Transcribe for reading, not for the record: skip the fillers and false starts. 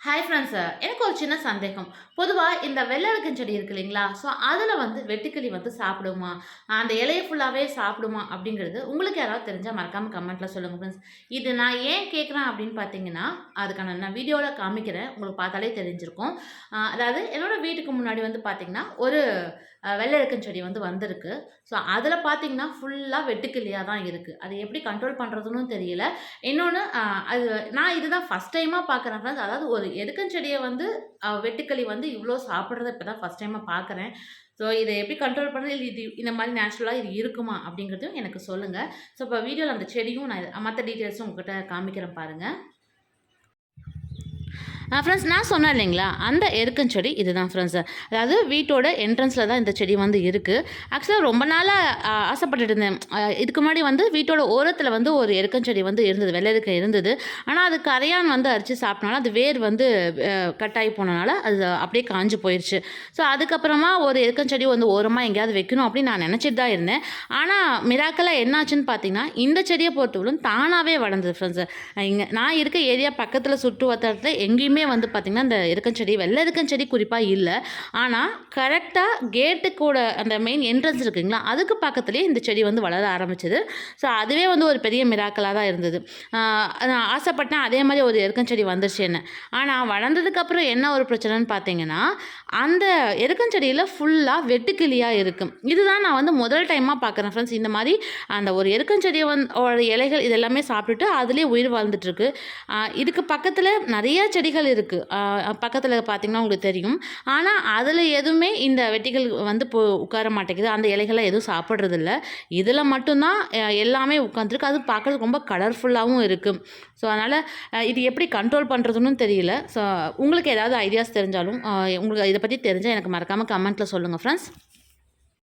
Hi friends, எனக்கு ஒரு சின்ன சந்தேகம். பொதுவாக இந்த வெள்ளரிக்கன் செடி இருக்கு இல்லைங்களா? ஸோ அதில் வந்து வெட்டுக்கிளி வந்து சாப்பிடுமா? அந்த இலைய ஃபுல்லாகவே சாப்பிடுமா? அப்படிங்கிறது உங்களுக்கு யாராவது தெரிஞ்சால் மறக்காமல் கமெண்ட்டில் சொல்லுங்கள் ஃப்ரெண்ட்ஸ். இது நான் ஏன் கேட்குறேன் அப்படின்னு பார்த்தீங்கன்னா, அதுக்கான நான் வீடியோவில் காமிக்கிறேன். உங்களுக்கு பார்த்தாலே தெரிஞ்சிருக்கும். அதாவது என்னோட வீட்டுக்கு முன்னாடி வந்து பார்த்தீங்கன்னா, ஒரு வெள்ளரிக்கன் செடி வந்து வந்திருக்கு. ஸோ அதில் பார்த்தீங்கன்னா, ஃபுல்லாக வெட்டுக்கிளியாக தான் இருக்குது. அதை எப்படி கண்ட்ரோல் பண்ணுறதுன்னு தெரியல. இன்னொன்னு அது நான் இதுதான் ஃபர்ஸ்ட் டைமா பார்க்குறேன் ஃப்ரெண்ட்ஸ். அதாவது ஒரு எருக்கஞ்செடிய வந்து வெட்டுக்கிளி வந்து இவ்ளோ சாப்பிடுறத இப்ப தான் ஃபர்ஸ்ட் டைமா பார்க்குறேன். ஸோ இத எப்படி கண்ட்ரோல் பண்ணது? இது இந்த மாரி நேச்சுரலா இது இருக்குமா? அப்படிங்கிறதையும் எனக்கு சொல்லுங்க. ஸோ இப்ப வீடியோல அந்த செடியும் நான் மத்த டீட்டெயில்ஸும் உங்ககிட்ட காமிக்கிறேன் பாருங்க. ஃப்ரெண்ட்ஸ் நான் சொன்னேன் இல்லைங்களா, அந்த எருக்கஞ்செடி இதுதான் ஃப்ரெண்ட்ஸ். அதாவது வீட்டோட என்ட்ரன்ஸில் தான் இந்த செடி வந்து இருக்குது. ஆக்சுவலாக ரொம்ப நாளாக ஆசைப்பட்டுட்டு இருந்தேன். இதுக்கு முன்னாடி வந்து வீட்டோட ஓரத்தில் வந்து ஒரு எருக்கஞ்செடி வந்து இருந்தது, வெள்ளரிக்கை இருந்தது. ஆனால் அது கரையான் வந்து அரிச்சு சாப்பிட்டனால அது வேர் வந்து கட்டாகி போனனால அது அப்படியே காஞ்சு போயிடுச்சு. ஸோ அதுக்கப்புறமா ஒரு எருக்கஞ்செடி வந்து ஓரமாக எங்கேயாவது வைக்கணும் அப்படின்னு நான் நினச்சிட்டு தான் இருந்தேன். ஆனால் மிராக்கலாக என்னாச்சுன்னு பார்த்தீங்கன்னா, இந்த செடியை பொறுத்தவரைக்கும் தானாகவே வளர்ந்தது ஃப்ரெண்ட்ஸ். இங்கே நான் இருக்க ஏரியா பக்கத்தில் சுற்று வட்டாரத்தில் எங்கேயுமே வந்து பார்த்திங்கன்னா இந்த எருக்கஞ்செடி வெள்ளை எருக்கஞ்செடி குறிப்பாக இல்லை. ஆனால் கரெக்டாக கேட்டுக்கூட அந்த மெயின் என்ட்ரன்ஸ் இருக்குங்களா, அதுக்கு பக்கத்துலேயே இந்த செடி வந்து வளர ஆரம்பிச்சது. ஸோ அதுவே வந்து ஒரு பெரிய மிராக்கலாக தான் இருந்தது. நான் ஆசைப்பட்டேன் அதே மாதிரி ஒரு எருக்கஞ்செடி வந்துருச்சு என்ன. ஆனால் வளர்ந்ததுக்கப்புறம் என்ன ஒரு பிரச்சனைன்னு பார்த்தீங்கன்னா, அந்த எருக்கஞ்செடியில் ஃபுல்லாக வெட்டுக்கிளியாக இருக்கும். இதுதான் நான் வந்து முதல் டைமாக பார்க்குறேன் ஃப்ரெண்ட்ஸ். இந்த மாதிரி அந்த ஒரு எருக்கஞ்செடியை இலைகள் இதெல்லாமே சாப்பிட்டுட்டு அதுலேயே உயிர் வாழ்ந்துட்டுருக்கு. இதுக்கு பக்கத்தில் நிறைய செடிகள் இருக்குது. பக்கத்தில் பார்த்திங்கன்னா உங்களுக்கு தெரியும். ஆனால் அதில் எதுவுமே இந்த வெட்டிகள் வந்து உட்கார மாட்டேங்குது. அந்த இலைகளை எதுவும் சாப்பிட்றதில்ல. இதில் மட்டும்தான் எல்லாமே உட்காந்துருக்கு. அது பார்க்குறதுக்கு ரொம்ப கலர்ஃபுல்லாகவும் இருக்குது. ஸோ அதனால் இது எப்படி கண்ட்ரோல் பண்ணுறதுன்னு தெரியல. ஸோ உங்களுக்கு ஏதாவது ஐடியாஸ் தெரிஞ்சாலும் உங்களுக்கு இதை பற்றி தெரிஞ்சால் எனக்கு மறக்காமல் கமெண்ட்டில் சொல்லுங்கள் ஃப்ரெண்ட்ஸ்.